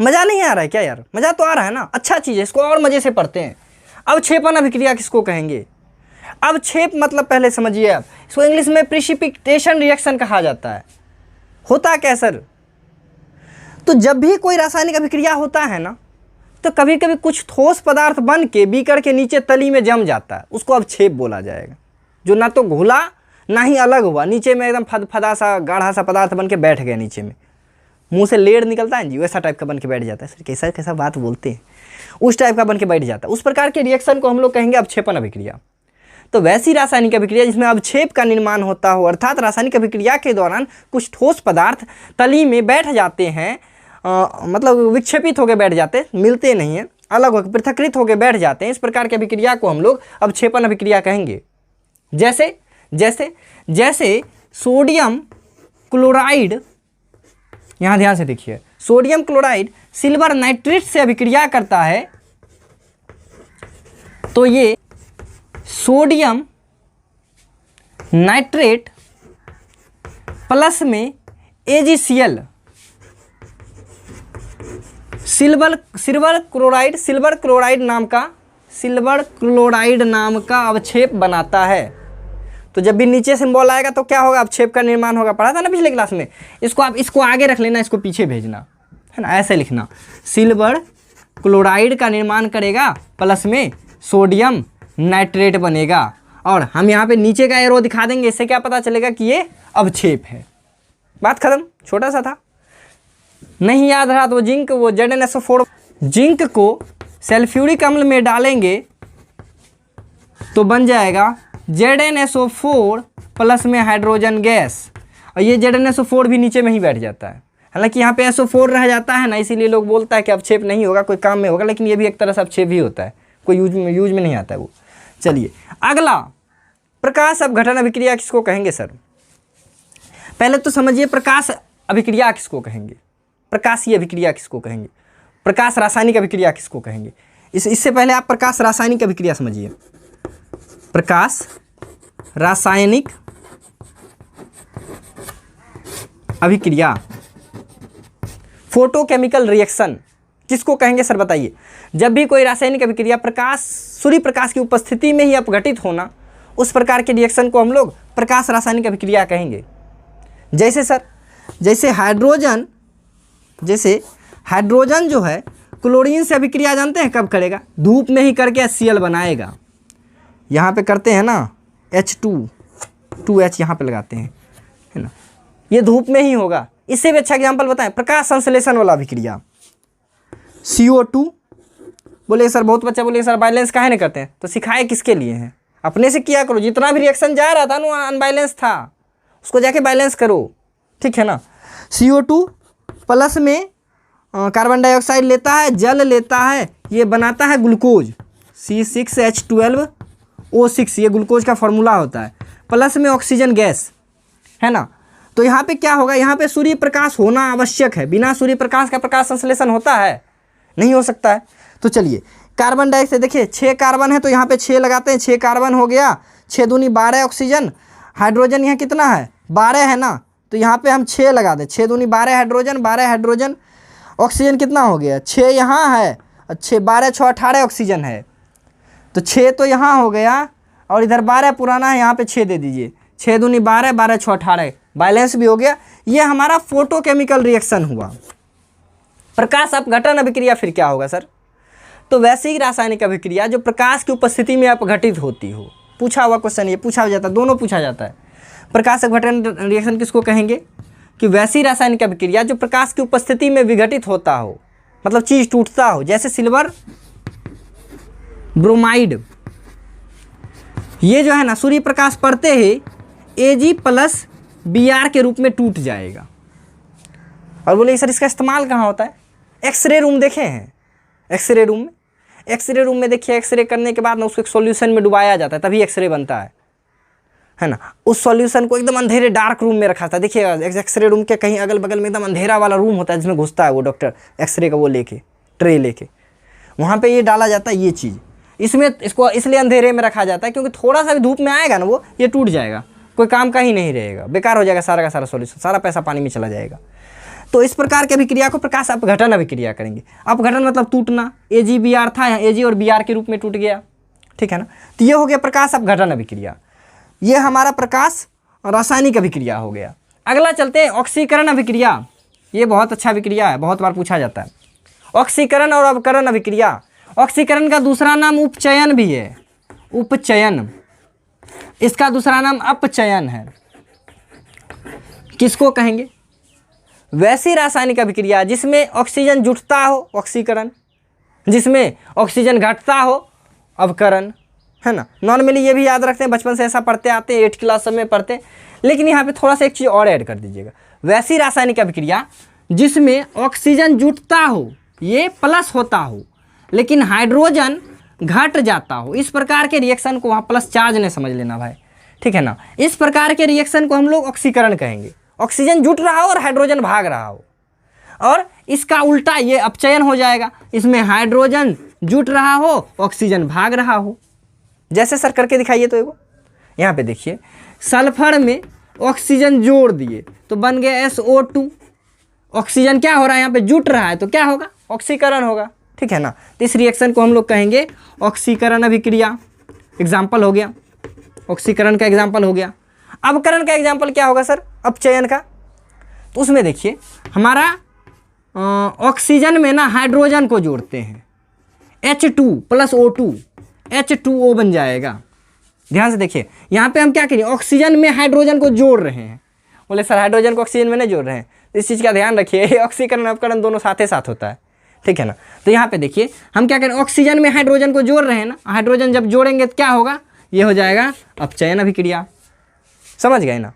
मज़ा नहीं आ रहा है क्या यार, मज़ा तो आ रहा है ना, अच्छा चीज़ है, इसको और मज़े से पढ़ते हैं। अवक्षेपण अभिक्रिया किसको कहेंगे, अवक्षेप मतलब पहले समझिए आप, इसको इंग्लिश में प्रिसिपिटेशन रिएक्शन कहा जाता है। होता क्या सर, तो जब भी कोई रासायनिक अभिक्रिया होता है ना, तो कभी कभी कुछ ठोस पदार्थ बन के बीकर के नीचे तली में जम जाता है, उसको अवक्षेप बोला जाएगा। जो ना तो घुला ना ही अलग हुआ, नीचे में एकदम फदफदा सा गाढ़ा सा पदार्थ बन के बैठ गया, नीचे में मुंह से लेड़ निकलता है जी, वैसा टाइप का बन के बैठ जाता है। सर कैसा कैसा बात बोलते हैं, उस टाइप का बन के बैठ जाता है। उस प्रकार के रिएक्शन को हम लोग कहेंगे अवक्षेपण अभिक्रिया। तो वैसी रासायनिक अभिक्रिया जिसमें अवक्षेप का निर्माण होता हो, अर्थात रासायनिक अभिक्रिया के दौरान कुछ ठोस पदार्थ तली में बैठ जाते हैं, मतलब विक्षेपित होकर बैठ जाते हैं, मिलते नहीं हैं, अलग होकर पृथक्कृत होकर बैठ जाते हैं। इस प्रकार की अभिक्रिया को हम लोग अवक्षेपण अभिक्रिया कहेंगे। जैसे जैसे जैसे सोडियम क्लोराइड, यहाँ ध्यान से देखिए, सोडियम क्लोराइड सिल्वर नाइट्रेट से अभिक्रिया करता है, तो ये सोडियम नाइट्रेट प्लस में AgCl सिल्वर क्लोराइड नाम का अवक्षेप बनाता है। तो जब भी नीचे सिंबल आएगा तो क्या होगा, अवक्षेप का निर्माण होगा, पढ़ा था ना पिछले क्लास में। इसको आप इसको आगे रख लेना, इसको पीछे भेजना है ना, ऐसे लिखना, सिल्वर क्लोराइड का निर्माण करेगा प्लस में सोडियम नाइट्रेट बनेगा। और हम यहाँ पे नीचे का एरो दिखा देंगे, इससे क्या पता चलेगा कि ये अवक्षेप है। बात खत्म, छोटा सा था, नहीं याद रहा तो जिंक, वो ZnSO4, जिंक को सल्फ्यूरिक अम्ल में डालेंगे तो बन जाएगा ZnSO4 प्लस में हाइड्रोजन गैस। और ये ZnSO4 भी नीचे में ही बैठ जाता है, हालांकि यहाँ पे SO4 रह जाता है ना, इसीलिए लोग बोलता है कि अवक्षेप नहीं होगा, कोई काम में होगा, लेकिन ये भी एक तरह से अवक्षेप ही होता है, कोई यूज में नहीं आता है वो। चलिए अगला, प्रकाश अपघटन अभिक्रिया किसको कहेंगे सर? पहले तो समझिए प्रकाश अभिक्रिया किसको कहेंगे, प्रकाशीय अभिक्रिया किसको कहेंगे, प्रकाश रासायनिक अभिक्रिया किसको कहेंगे। इससे पहले आप प्रकाश रासायनिक अभिक्रिया समझिए। प्रकाश रासायनिक अभिक्रिया, फोटोकेमिकल रिएक्शन किसको कहेंगे सर बताइए? जब भी कोई रासायनिक अभिक्रिया प्रकाश, सूर्य प्रकाश की उपस्थिति में ही अपघटित होना, उस प्रकार के रिएक्शन को हम लोग प्रकाश रासायनिक अभिक्रिया कहेंगे। जैसे सर, जैसे हाइड्रोजन जो है क्लोरीन से अभिक्रिया जानते हैं कब करेगा? धूप में ही करके HCl बनाएगा। यहाँ पे करते हैं ना H2H यहाँ पे लगाते हैं, है ना, ये धूप में ही होगा। इससे भी अच्छा एग्जाम्पल बताएं, प्रकाश संश्लेषण वाला अभिक्रिया, CO2। बोले सर, बहुत बच्चा बोले सर बैलेंस काहे नहीं करते हैं, तो सिखाए किसके लिए हैं? अपने से किया करो, जितना भी रिएक्शन जा रहा था ना अनबैलेंस था, उसको जाके बैलेंस करो, ठीक है ना। CO2 प्लस में कार्बन डाइऑक्साइड लेता है, जल लेता है, ये बनाता है ग्लूकोज, C6H12O6, ये ग्लूकोज का फॉर्मूला होता है, प्लस में ऑक्सीजन गैस, है ना। तो यहाँ पे क्या होगा, यहाँ पे सूर्य प्रकाश होना आवश्यक है, बिना सूर्य प्रकाश का प्रकाश संश्लेषण होता है? नहीं हो सकता है। तो चलिए कार्बन डाइऑक्साइड देखिए, 6 कार्बन है तो यहाँ पे 6 लगाते हैं, 6 कार्बन हो गया, 6 दूनी 12 ऑक्सीजन, हाइड्रोजन यहाँ कितना है 12 है ना, तो यहाँ पे हम 6 लगा दें, 6 दूनी 12 हाइड्रोजन, 12 हाइड्रोजन, ऑक्सीजन कितना हो गया 6 यहाँ है, 6 12 6 18 ऑक्सीजन है, तो 6 तो यहाँ हो गया, और इधर 12 पुराना है, यहाँ पे 6 दे दीजिए, 6 दूनी 12 12 6 18, बैलेंस भी हो गया। ये हमारा फोटोकेमिकल रिएक्शन हुआ। प्रकाश अपघटन अभिक्रिया फिर क्या होगा सर? तो वैसे ही रासायनिक अभिक्रिया जो प्रकाश की उपस्थिति में अपघटित होती हो, पूछा हुआ क्वेश्चन, ये पूछा जाता है, दोनों पूछा जाता है। प्रकाश अपघटन रिएक्शन किसको कहेंगे? कि वैसी रासायनिक अभिक्रिया जो प्रकाश की उपस्थिति में विघटित होता हो, मतलब चीज़ टूटता हो, जैसे सिल्वर ब्रोमाइड, ये जो है ना सूर्य प्रकाश पड़ते ही Ag+Br के रूप में टूट जाएगा। और बोले सर इसका इस्तेमाल कहाँ होता है? एक्सरे रूम देखे हैं? एक्सरे रूम में देखिए, एक्सरे करने के बाद ना उसको एक सॉल्यूशन में डुबाया जाता है, तभी एक्सरे बनता है ना। उस सॉल्यूशन को एकदम अंधेरे डार्क रूम में रखा था, देखिएगा एक्सरे रूम के कहीं अगल बगल में एकदम अंधेरा वाला रूम होता है, जिसमें घुसता है वो डॉक्टर एक्सरे का वो लेके, ट्रे लेके, वहाँ पे ये डाला जाता है ये चीज़। इसमें इसको इसलिए अंधेरे में रखा जाता है क्योंकि थोड़ा सा भी धूप में आएगा ना वो, ये टूट जाएगा, कोई काम का ही नहीं रहेगा, बेकार हो जाएगा सारा का सारा सॉल्यूशन, सारा पैसा पानी में चला जाएगा। तो इस प्रकार की अभिक्रिया को प्रकाश अपघटन अभिक्रिया करेंगे। अपघटन मतलब टूटना, Ag_Br था, यहाँ Ag और Br के रूप में टूट गया, ठीक है ना। तो ये हो गया प्रकाश अपघटन अभिक्रिया, ये हमारा प्रकाश रासायनिक अभिक्रिया हो गया। अगला चलते हैं ऑक्सीकरण अभिक्रिया। ये बहुत अच्छा अभिक्रिया है, बहुत बार पूछा जाता है। ऑक्सीकरण और अवकरण अभिक्रिया, ऑक्सीकरण का दूसरा नाम उपचयन भी है, उपचयन, इसका दूसरा नाम अपचयन है। किसको कहेंगे? वैसी रासायनिक अभिक्रिया जिसमें ऑक्सीजन जुटता हो, ऑक्सीकरण, जिसमें ऑक्सीजन घटता हो, अवकरण, है ना। नॉर्मली ये भी याद रखते हैं, बचपन से ऐसा पढ़ते आते हैं, 8th क्लास में पढ़ते हैं, लेकिन यहाँ पे थोड़ा सा एक चीज़ और ऐड कर दीजिएगा। वैसी रासायनिक अभिक्रिया जिसमें ऑक्सीजन जुटता हो, ये प्लस होता हो, लेकिन हाइड्रोजन घट जाता हो, इस प्रकार के रिएक्शन को वहाँ प्लस चार्ज ने समझ लेना भाई, ठीक है ना। इस प्रकार के रिएक्शन को हम लोग ऑक्सीकरण कहेंगे। ऑक्सीजन जुट रहा हो और हाइड्रोजन भाग रहा हो, और इसका उल्टा ये अपचयन हो जाएगा, इसमें हाइड्रोजन जुट रहा हो, ऑक्सीजन भाग रहा हो। जैसे सर करके दिखाइए तो एगो, यहाँ पे देखिए, सल्फर में ऑक्सीजन जोड़ दिए तो बन गया SO2, ऑक्सीजन क्या हो रहा है यहाँ पे, जुट रहा है, तो क्या होगा, ऑक्सीकरण होगा, ठीक है ना। तो इस रिएक्शन को हम लोग कहेंगे ऑक्सीकरण अभिक्रिया। एग्जाम्पल हो गया, ऑक्सीकरण का एग्जाम्पल हो गया। अवकरण का एग्जाम्पल क्या होगा सर, अपचयन का। तो उसमें देखिए हमारा ऑक्सीजन में ना हाइड्रोजन को जोड़ते हैं, H2 + O2, H2O बन जाएगा। ध्यान से देखिए, यहाँ पे हम क्या करें, ऑक्सीजन में हाइड्रोजन को जोड़ रहे हैं। बोले सर हाइड्रोजन को ऑक्सीजन में नहीं जोड़ रहे हैं, तो इस चीज़ का ध्यान रखिए, ऑक्सीकरण अवकरण दोनों साथ ही साथ होता है, ठीक है ना। तो यहाँ पे देखिए हम क्या करें, ऑक्सीजन में हाइड्रोजन को जोड़ रहे हैं ना, हाइड्रोजन जब जोड़ेंगे तो क्या होगा, ये हो जाएगा अपचयन अभिक्रिया। समझ गए ना।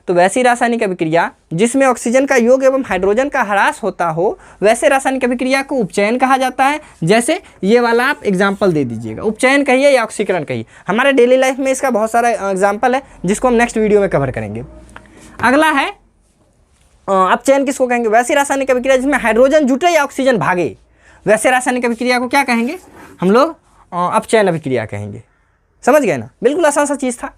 तो वैसी रासायनिक अभिक्रिया जिसमें ऑक्सीजन का योग एवं हाइड्रोजन का ह्रास होता हो, वैसे रासायनिक अभिक्रिया को उपचयन कहा जाता है। जैसे ये वाला आप एग्जाम्पल दे दीजिएगा, उपचयन कहिए या ऑक्सीकरण कहिए। हमारे डेली लाइफ में इसका बहुत सारा एग्जाम्पल है, जिसको हम नेक्स्ट वीडियो में कवर करेंगे। अगला है अपचयन, किसको कहेंगे, वैसी रासायनिक अभिक्रिया जिसमें हाइड्रोजन जुटे या ऑक्सीजन भागे, वैसे रासायनिक अभिक्रिया को क्या कहेंगे हम लोग, अपचयन अभिक्रिया कहेंगे। समझ गए ना, बिल्कुल आसान सा चीज़ था।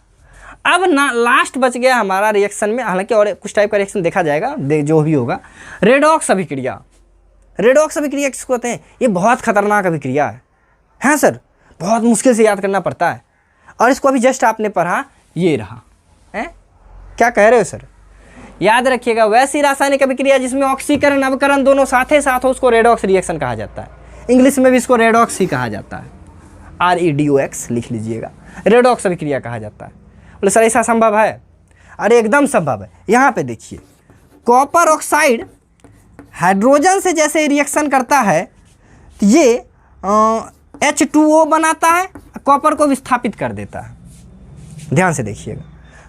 अब ना लास्ट बच गया हमारा रिएक्शन में, हालांकि और कुछ टाइप का रिएक्शन देखा जाएगा, जो भी होगा, रेडॉक्स अभिक्रिया। रेडॉक्स अभिक्रिया किसको कहते हैं, ये बहुत खतरनाक अभिक्रिया है सर, बहुत मुश्किल से याद करना पड़ता है, और इसको अभी जस्ट आपने पढ़ा, ये रहा है। क्या कह रहे हो सर, याद रखिएगा, वैसी रासायनिक अभिक्रिया जिसमें ऑक्सीकरण अवकरण दोनों साथ ही साथ हो, उसको रेडॉक्स रिएक्शन कहा जाता है। इंग्लिश में भी इसको रेडॉक्स ही कहा जाता है, REDOX लिख लीजिएगा, रेडॉक्स अभिक्रिया कहा जाता है। बोले सर ऐसा संभव है, अरे एकदम संभव है। यहाँ पे देखिए, कॉपर ऑक्साइड हाइड्रोजन से जैसे रिएक्शन करता है, तो ये H2O बनाता है, कॉपर को विस्थापित कर देता है। ध्यान से देखिएगा।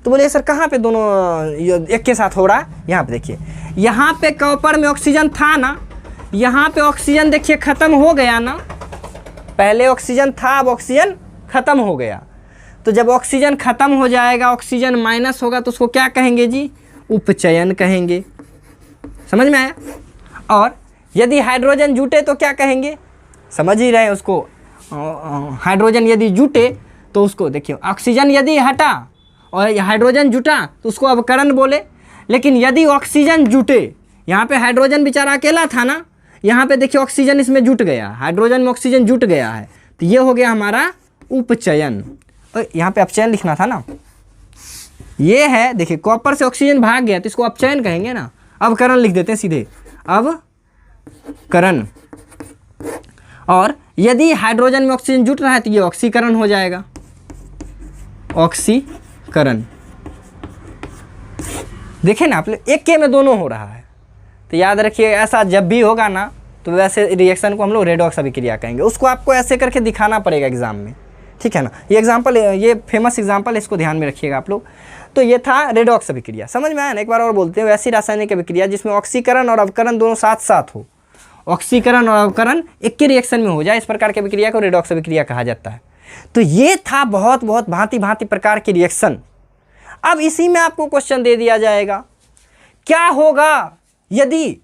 तो बोले सर कहाँ पे दोनों एक के साथ हो रहा है, यहाँ पे देखिए, यहाँ पे कॉपर में ऑक्सीजन था ना, यहाँ पे ऑक्सीजन देखिए ख़त्म हो गया ना, पहले ऑक्सीजन था, अब ऑक्सीजन ख़त्म हो गया। तो जब ऑक्सीजन ख़त्म हो जाएगा, ऑक्सीजन माइनस होगा, तो उसको क्या कहेंगे जी, उपचयन कहेंगे। समझ में आया। और यदि हाइड्रोजन जुटे तो क्या कहेंगे, समझ ही रहे हैं उसको, हाइड्रोजन यदि जुटे तो उसको देखिए, ऑक्सीजन यदि हटा और हाइड्रोजन जुटा तो उसको अवकरण बोले। लेकिन यदि ऑक्सीजन जुटे, यहाँ पे हाइड्रोजन बेचारा अकेला था ना, यहाँ पे देखिए ऑक्सीजन इसमें जुट गया, हाइड्रोजन में ऑक्सीजन जुट गया है, तो ये हो गया हमारा उपचयन। तो यहाँ पे अपचयन लिखना था ना, ये है देखिए, कॉपर से ऑक्सीजन भाग गया तो इसको अपचयन कहेंगे ना, अवकरण लिख देते हैं सीधे, अवकरण। और यदि हाइड्रोजन में ऑक्सीजन जुट रहा है तो ये ऑक्सीकरण हो जाएगा, ऑक्सीकरण। देखें ना आप, एक के में दोनों हो रहा है। तो याद रखिए, ऐसा जब भी होगा ना, तो वैसे रिएक्शन को हम लोग रेडॉक्स अभिक्रिया कहेंगे। उसको आपको ऐसे करके दिखाना पड़ेगा एग्जाम में, ठीक है ना। ये एग्जाम्पल, ये फेमस एग्जाम्पल है, इसको ध्यान में रखिएगा आप लोग। तो ये था रेडॉक्स अभिक्रिया, समझ में आया ना। एक बार और बोलते हैं, वैसी रासायनिक अभिक्रिया जिसमें ऑक्सीकरण और अवकरण दोनों साथ साथ हो, ऑक्सीकरण और अवकरण एक के रिएक्शन में हो जाए, इस प्रकार की अभिक्रिया को रेडॉक्स अभिक्रिया कहा जाता है। तो ये था बहुत बहुत भांति भांति प्रकार की रिएक्शन। अब इसी में आपको क्वेश्चन दे दिया जाएगा, क्या होगा यदि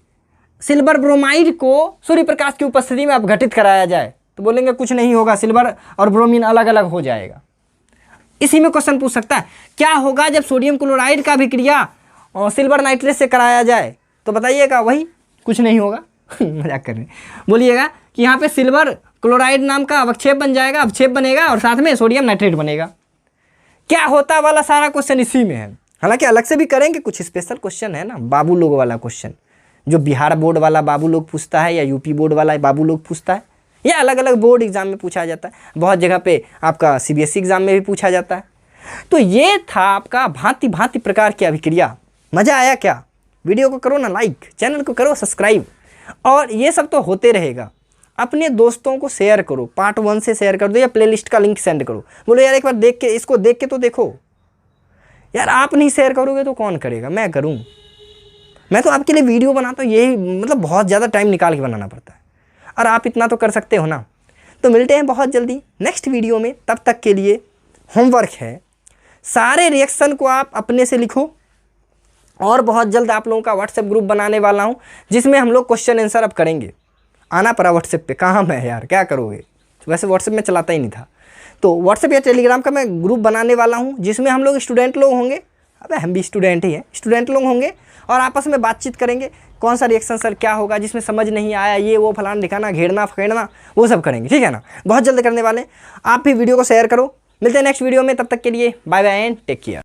सिल्वर ब्रोमाइड को सूर्य प्रकाश की उपस्थिति में अपघटित कराया जाए, तो बोलेंगे कुछ नहीं होगा, सिल्वर और ब्रोमीन अलग अलग हो जाएगा। इसी में क्वेश्चन पूछ सकता है, क्या होगा जब सोडियम क्लोराइड का अभिक्रिया सिल्वर नाइट्रेट से कराया जाए, तो बताइएगा वही, कुछ नहीं होगा। मजाक कर रहे हैं। बोलिएगा कि यहाँ पे सिल्वर क्लोराइड नाम का अवक्षेप बन जाएगा, अवक्षेप बनेगा और साथ में सोडियम नाइट्रेट बनेगा। क्या होता वाला सारा क्वेश्चन इसी में है। हालांकि अलग से भी करेंगे, कुछ स्पेशल क्वेश्चन है ना, बाबू लोगों वाला क्वेश्चन, जो बिहार बोर्ड वाला बाबू लोग पूछता है, या यूपी बोर्ड वाला बाबू लोग पूछता है, या अलग अलग बोर्ड एग्ज़ाम में पूछा जाता है। बहुत जगह पे आपका CBSE एग्ज़ाम में भी पूछा जाता है। तो ये था आपका भांति भांति प्रकार की अभिक्रिया। मज़ा आया क्या? वीडियो को करो ना लाइक, चैनल को करो सब्सक्राइब, और ये सब तो होते रहेगा। अपने दोस्तों को शेयर करो, पार्ट 1 से शेयर कर दो, या प्लेलिस्ट का लिंक सेंड करो। बोलो यार एक बार देख के, इसको देख के तो देखो। यार आप नहीं शेयर करोगे तो कौन करेगा? मैं करूँ? मैं तो आपके लिए वीडियो बनाता हूँ, यही मतलब बहुत ज़्यादा टाइम निकाल के बनाना पड़ता है, और आप इतना तो कर सकते हो ना। तो मिलते हैं बहुत जल्दी नेक्स्ट वीडियो में। तब तक के लिए होमवर्क है, सारे रिएक्शन को आप अपने से लिखो, और बहुत जल्द आप लोगों का व्हाट्सएप ग्रुप बनाने वाला हूँ, जिसमें हम लोग क्वेश्चन आंसर अब करेंगे। आना पड़ा व्हाट्सएप पे, कहाँ मैं यार, क्या करोगे? वैसे व्हाट्सएप में चलाता ही नहीं था, तो व्हाट्सएप या टेलीग्राम का मैं ग्रुप बनाने वाला हूँ, जिसमें हम लोग स्टूडेंट लोग होंगे। अबे हम भी स्टूडेंट ही हैं, स्टूडेंट लोग होंगे, और आपस में बातचीत करेंगे। कौन सा रिएक्शन सर क्या होगा, जिसमें समझ नहीं आया, ये वो फलाना दिखाना, घेरना फकेड़ना, वो सब करेंगे, ठीक है ना? बहुत जल्द करने वाले। आप भी वीडियो को शेयर करो। मिलते हैं नेक्स्ट वीडियो में, तब तक के लिए bye bye and take care.